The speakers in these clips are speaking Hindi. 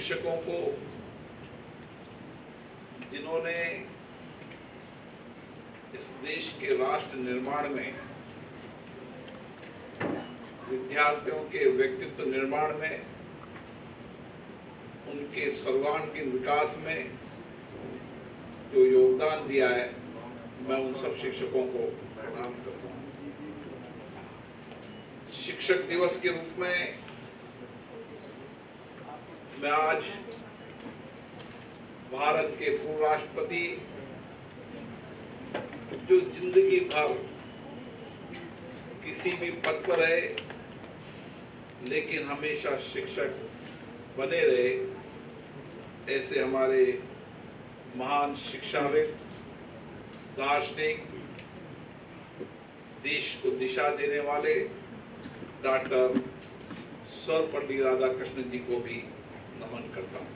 शिक्षकों को, जिन्होंने इस देश के राष्ट्र निर्माण में, विद्यार्थियों के व्यक्तित्व निर्माण में, उनके सर्वांगीण विकास में जो योगदान दिया है, मैं उन सब शिक्षकों को प्रणाम करता हूँ। शिक्षक दिवस के रूप में मैं आज भारत के पूर्व राष्ट्रपति, जो जिंदगी भर किसी भी पद पर रहे लेकिन हमेशा शिक्षक बने रहे, ऐसे हमारे महान शिक्षाविद, दार्शनिक, देश को दिशा देने वाले डॉक्टर सर्वपल्ली राधाकृष्णन जी को भी नमन करता हूँ।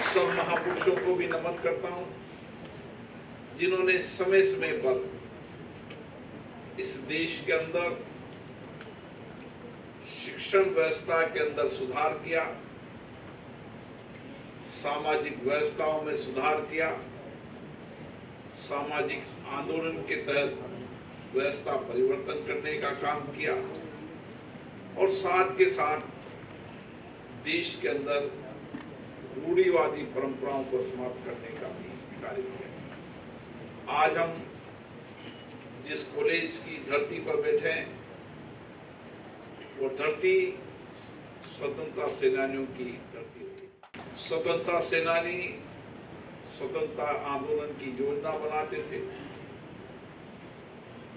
सब महापुरुषों को भी नमन करता हूँ, जिन्होंने समय समय पर इस देश के अंदर शिक्षण व्यवस्था के अंदर सुधार किया, सामाजिक व्यवस्थाओं में सुधार किया, सामाजिक आंदोलन के तहत व्यवस्था परिवर्तन करने का काम किया और साथ के साथ देश के अंदर रूढ़िवादी परंपराओं को समाप्त करने का भी कार्य किया। आज हम जिस कॉलेज की धरती पर बैठे हैं, वो धरती स्वतंत्रता सेनानियों की धरती है। स्वतंत्रता सेनानी स्वतंत्रता आंदोलन की योजना बनाते थे,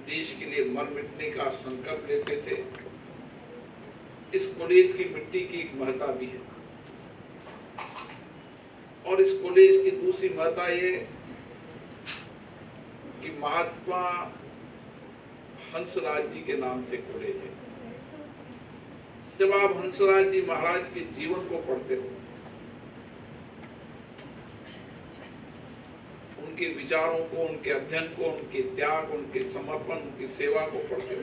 देश के लिए मर मिटने का संकल्प लेते थे। इस कॉलेज की मिट्टी की एक महत्ता भी है और इस कॉलेज की दूसरी महत्ता ये कि महात्मा हंसराज जी के नाम से कॉलेज है। जब आप हंसराज जी महाराज के जीवन को पढ़ते हो, उनके विचारों को, उनके अध्ययन को, उनके त्याग, उनके समर्पण, उनकी सेवा को पढ़ते हो,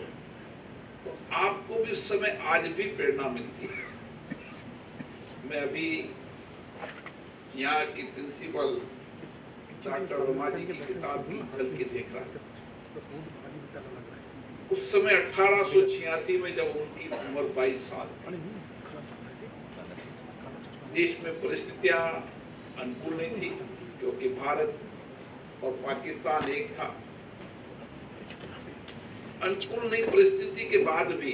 तो आपको भी उस समय आज भी प्रेरणा मिलती है। मैं अभी यहाँ की प्रिंसिपल डॉक्टर वर्मा जी की किताब भी चल के देख रहा था। उस समय 1886 में जब उनकी उम्र 22 साल थी, देश में परिस्थितियां अनुकूल नहीं थी क्योंकि भारत और पाकिस्तान एक था। अनुकूल नहीं परिस्थिति के बाद भी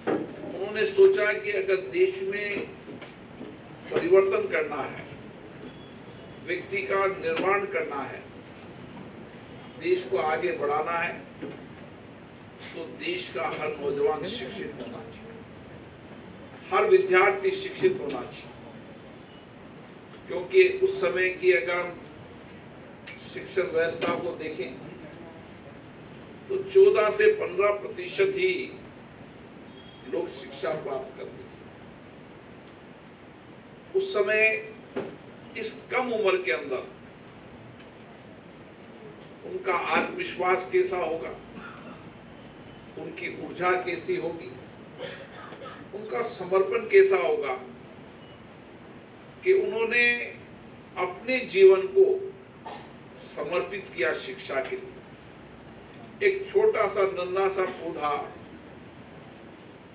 उन्होंने सोचा कि अगर देश में परिवर्तन करना है, व्यक्ति का निर्माण करना है, देश को आगे बढ़ाना है, तो देश का हर नौजवान शिक्षित होना चाहिए, हर विद्यार्थी शिक्षित होना चाहिए। क्योंकि उस समय की अगर हम शिक्षण व्यवस्था को देखें तो 14 से 15% ही लोग शिक्षा प्राप्त करते थे। उस समय इस कम उम्र के अंदर उनका आत्मविश्वास कैसा होगा, उनकी ऊर्जा कैसी होगी, उनका समर्पण कैसा होगा कि उन्होंने अपने जीवन को समर्पित किया शिक्षा के लिए। एक छोटा सा नन्हा सा पौधा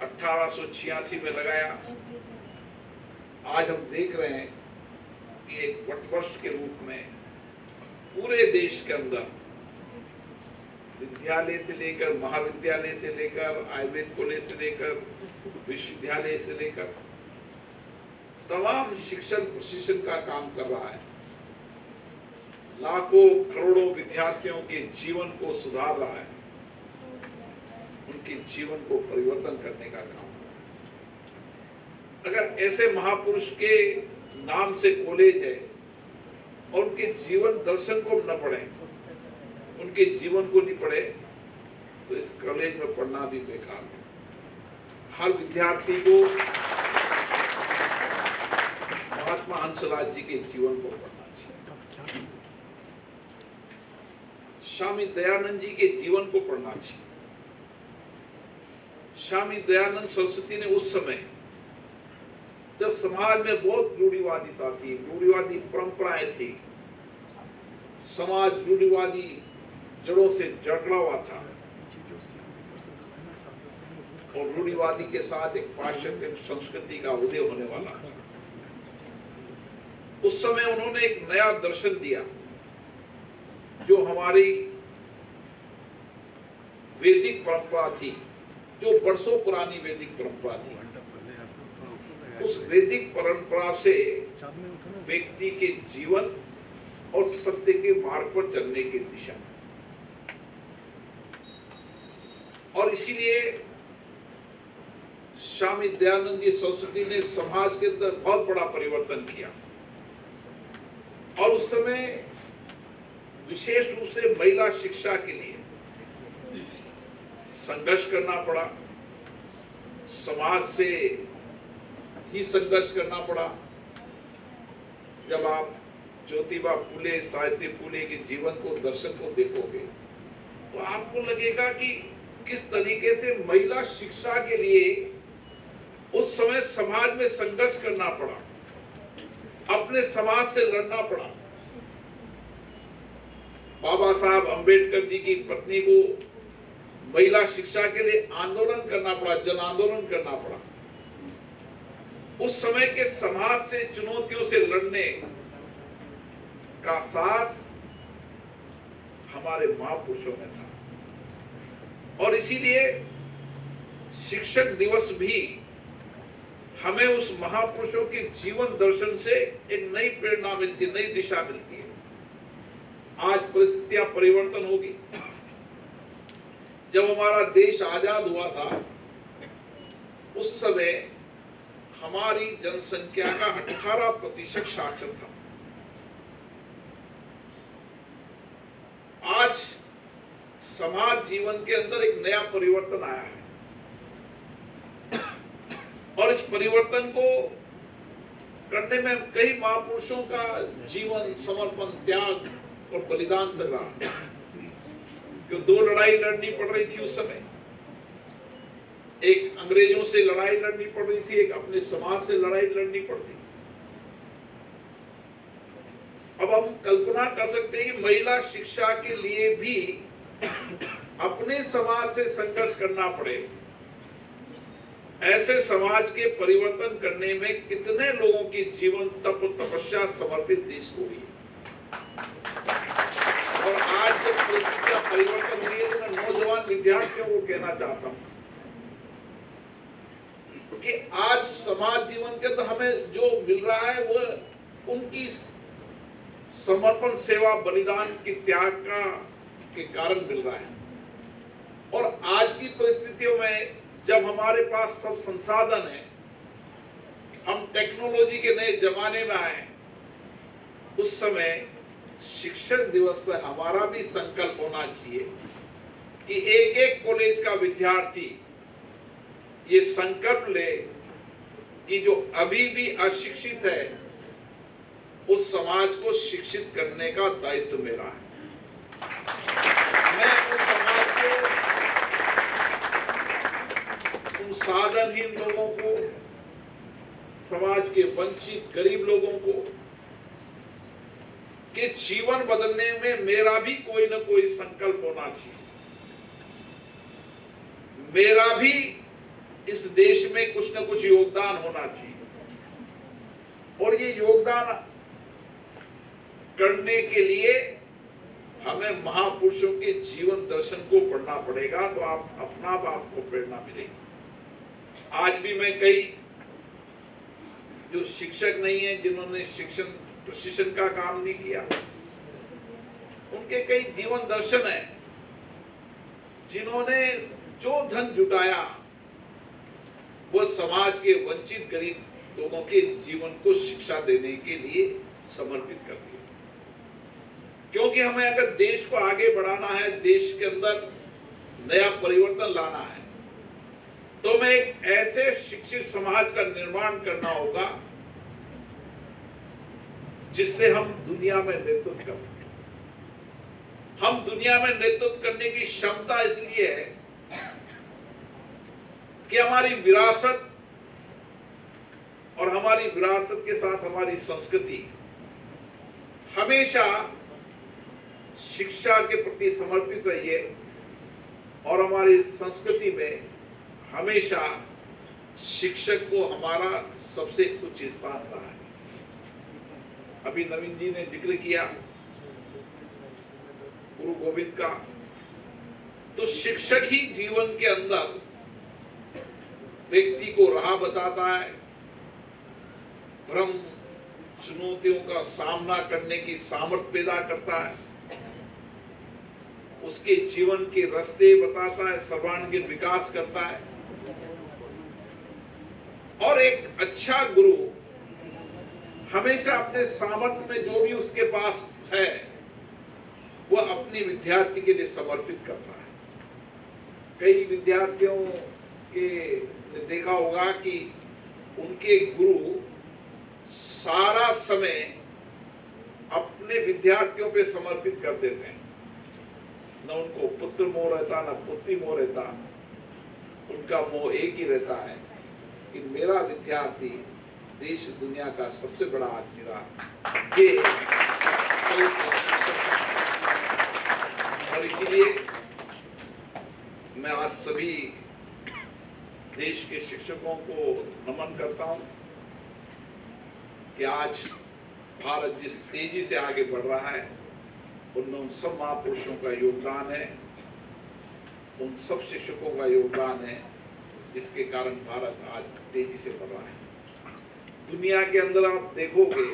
1886 में लगाया। आज हम देख रहे हैं कि एक वटवृक्ष के रूप में पूरे देश के अंदर विद्यालय से लेकर, महाविद्यालय से लेकर, आयुर्वेद कॉलेज से लेकर, विश्वविद्यालय से लेकर तमाम शिक्षण प्रशिक्षण का काम कर रहा है। लाखों करोड़ों विद्यार्थियों के जीवन को सुधार रहा है, उनके जीवन को परिवर्तन करने का काम। अगर ऐसे महापुरुष के नाम से कॉलेज है और उनके जीवन दर्शन को न पढ़े, उनके जीवन को नहीं पढ़े, तो इस कॉलेज में पढ़ना भी बेकार है। हर विद्यार्थी को महात्मा हंसराज जी के जीवन को पढ़ना चाहिए, स्वामी दयानंद जी के जीवन को पढ़ना चाहिए, स्वामी दयानंद सरस्वती ने उस समय जब समाज में बहुत रूढ़िवादिता थी, रूढ़िवादी परंपराएं थी, समाज रूढ़िवादी जड़ों से जकड़ा हुआ था और रूढ़िवादी के साथ एक पाश्चात्य संस्कृति का उदय होने वाला था। उस समय उन्होंने एक नया दर्शन दिया जो हमारी वैदिक परंपरा थी, जो बरसों पुरानी वैदिक परंपरा थी। उस वैदिक परंपरा से व्यक्ति के जीवन और सत्य के मार्ग पर चलने की दिशा, और इसीलिए स्वामी दयानंद जी सरस्वती ने समाज के अंदर बहुत बड़ा परिवर्तन किया। और उस समय विशेष रूप से महिला शिक्षा के लिए संघर्ष करना पड़ा, समाज से ही संघर्ष करना पड़ा। जब आप ज्योतिबा फूले, सावित्री फूले के जीवन को, दर्शन को देखोगे तो आपको लगेगा कि किस तरीके से महिला शिक्षा के लिए उस समय समाज में संघर्ष करना पड़ा, अपने समाज से लड़ना पड़ा। बाबा साहब अंबेडकर जी की पत्नी को महिला शिक्षा के लिए आंदोलन करना पड़ा, जन आंदोलन करना पड़ा। उस समय के समाज से चुनौतियों से लड़ने का साहस हमारे महापुरुषों में था। और इसीलिए शिक्षक दिवस भी हमें उस महापुरुषों के जीवन दर्शन से एक नई प्रेरणा मिलती, नई दिशा मिलती है। आज परिस्थितियां परिवर्तन होगी। जब हमारा देश आजाद हुआ था उस समय हमारी जनसंख्या का 18% साक्षर था। आज समाज जीवन के अंदर एक नया परिवर्तन आया है और इस परिवर्तन को करने में कई महापुरुषों का जीवन, समर्पण, त्याग और बलिदान तक रहा। क्यों 2 लड़ाई लड़नी पड़ रही थी उस समय। एक अंग्रेजों से लड़ाई लड़नी पड़ रही थी, एक अपने समाज से लड़ाई लड़नी पड़ती। अब हम कल्पना कर सकते हैं कि महिला शिक्षा के लिए भी अपने समाज से संघर्ष करना पड़े। ऐसे समाज के परिवर्तन करने में कितने लोगों की जीवन तप तपस्या समर्पित देश को हुई। और आज जब परिस्थितियां परिवर्तन हुई है तो मैं नौजवान विद्यार्थियों को कहना चाहता हूं कि आज समाज जीवन के अंदर हमें जो मिल रहा है वो उनकी समर्पण, सेवा, बलिदान के त्याग के कारण मिल रहा है। और आज की परिस्थितियों में जब हमारे पास सब संसाधन है, हम टेक्नोलॉजी के नए जमाने में आए, उस समय शिक्षक दिवस पर हमारा भी संकल्प होना चाहिए कि एक कॉलेज का विद्यार्थी ये संकल्प ले कि जो अभी भी अशिक्षित है उस समाज को शिक्षित करने का दायित्व मेरा है। मैं उस समाज को, उन साधनहीन लोगों को, समाज के वंचित गरीब लोगों को के जीवन बदलने में मेरा भी कोई ना कोई संकल्प होना चाहिए। मेरा भी इस देश में कुछ ना कुछ योगदान होना चाहिए। और ये योगदान करने के लिए हमें महापुरुषों के जीवन दर्शन को पढ़ना पड़ेगा, तो आप अपना आपको प्रेरणा मिलेगी। आज भी मैं कई जो शिक्षक नहीं है, जिन्होंने शिक्षण प्रशिक्षण का काम नहीं किया, उनके कई जीवन दर्शन है, जिन्होंने जो धन जुटाया वो समाज के वंचित गरीब लोगों के जीवन को शिक्षा देने के लिए समर्पित कर दिया। क्योंकि हमें अगर देश को आगे बढ़ाना है, देश के अंदर नया परिवर्तन लाना है, तो हमें एक ऐसे शिक्षित समाज का निर्माण करना होगा जिससे हम दुनिया में नेतृत्व कर सकें। हम दुनिया में नेतृत्व करने की क्षमता इसलिए है कि हमारी विरासत और हमारी विरासत के साथ हमारी संस्कृति हमेशा शिक्षा के प्रति समर्पित रही है और हमारी संस्कृति में हमेशा शिक्षक को हमारा सबसे उच्च स्थान रहा है। अभी नवीन जी ने जिक्र किया गुरु गोविंद का, तो शिक्षक ही जीवन के अंदर व्यक्ति को राह बताता है, भ्रम चुनौतियों का सामना करने की सामर्थ्य पैदा करता है, उसके जीवन के रास्ते बताता है, सर्वांगीण विकास करता है। और एक अच्छा गुरु हमेशा अपने सामर्थ्य में जो भी उसके पास है वह अपने विद्यार्थी के लिए समर्पित करता है। कई विद्यार्थियों के ने देखा होगा कि उनके गुरु सारा समय अपने विद्यार्थियों पे समर्पित कर देते हैं, न उनको पुत्र मोह रहता न पुत्री मोह रहता, उनका मोह एक ही रहता है कि मेरा विद्यार्थी देश दुनिया का सबसे बड़ा आदमी रहा। ये और इसीलिए मैं आज सभी देश के शिक्षकों को नमन करता हूं कि आज भारत जिस तेजी से आगे बढ़ रहा है उनमें उन सब महापुरुषों का योगदान है, उन सब शिक्षकों का योगदान है जिसके कारण भारत आज तेजी से बढ़ रहा है। दुनिया के अंदर आप देखोगे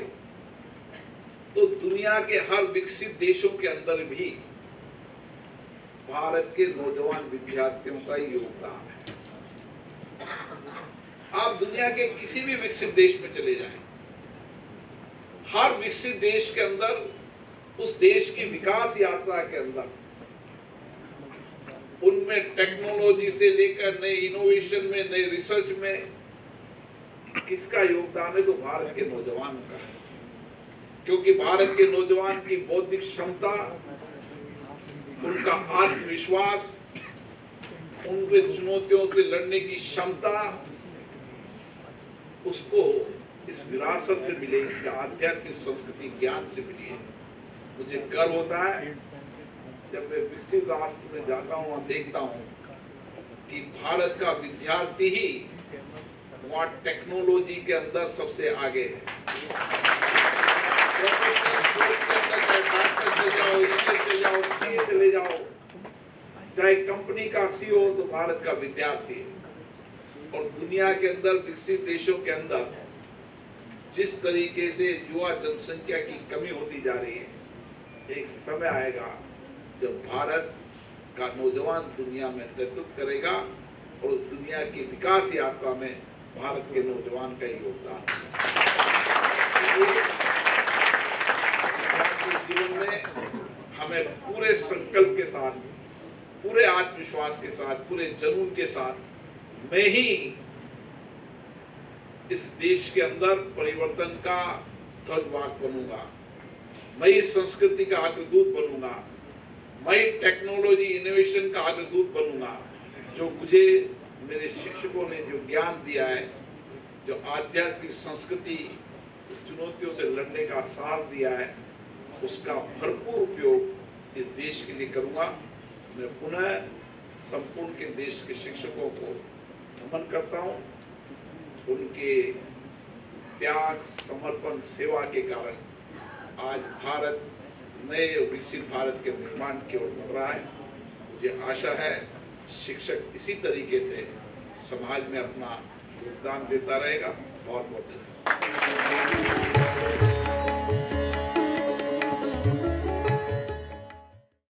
तो दुनिया के हर विकसित देशों के अंदर भी भारत के नौजवान विद्यार्थियों का योगदान है। आप दुनिया के किसी भी विकसित देश में चले जाएं, हर विकसित देश के अंदर उस देश की विकास यात्रा के अंदर उनमें टेक्नोलॉजी से लेकर नए इनोवेशन में, नए रिसर्च में किसका योगदान है? तो भारत के नौजवान का है। क्योंकि भारत के नौजवान की बौद्धिक क्षमता, उनका आत्मविश्वास, उनके चुनौतियों से लड़ने की क्षमता उसको इस विरासत से मिले, इसका आध्यात्मिक संस्कृति ज्ञान से मिली है। मुझे गर्व होता है जब मैं विकसित राष्ट्र में जाता हूँ और देखता हूँ कि भारत का विद्यार्थी ही वहाँ टेक्नोलॉजी के अंदर सबसे आगे है। चले जाओ, चाहे कंपनी का सीईओ हो तो भारत का विद्यार्थी है। और दुनिया के अंदर विकसित देशों के अंदर जिस तरीके से युवा जनसंख्या की कमी होती जा रही है, एक समय आएगा जब भारत का नौजवान दुनिया में नेतृत्व करेगा और उस दुनिया की विकास यात्रा में भारत के नौजवान का योगदान जीवन में हमें पूरे संकल्प के साथ, पूरे आत्मविश्वास के साथ, पूरे जुनून के साथ मैं ही इस देश के अंदर परिवर्तन का ध्वजवाहक बनूंगा, मैं इस संस्कृति का अग्रदूत बनूंगा, मैं टेक्नोलॉजी इनोवेशन का अग्रदूत बनूंगा। जो मुझे मेरे शिक्षकों ने जो ज्ञान दिया है, जो आध्यात्मिक संस्कृति चुनौतियों से लड़ने का साथ दिया है, उसका भरपूर उपयोग इस देश के लिए करूंगा। मैं पुनः संपूर्ण के देश के शिक्षकों को नमन करता हूं। उनके त्याग, समर्पण, सेवा के कारण आज भारत नए विकसित भारत के निर्माण की ओर बढ़ रहा है। मुझे आशा है शिक्षक इसी तरीके से समाज में अपना योगदान देता रहेगा। बहुत बहुत धन्यवाद।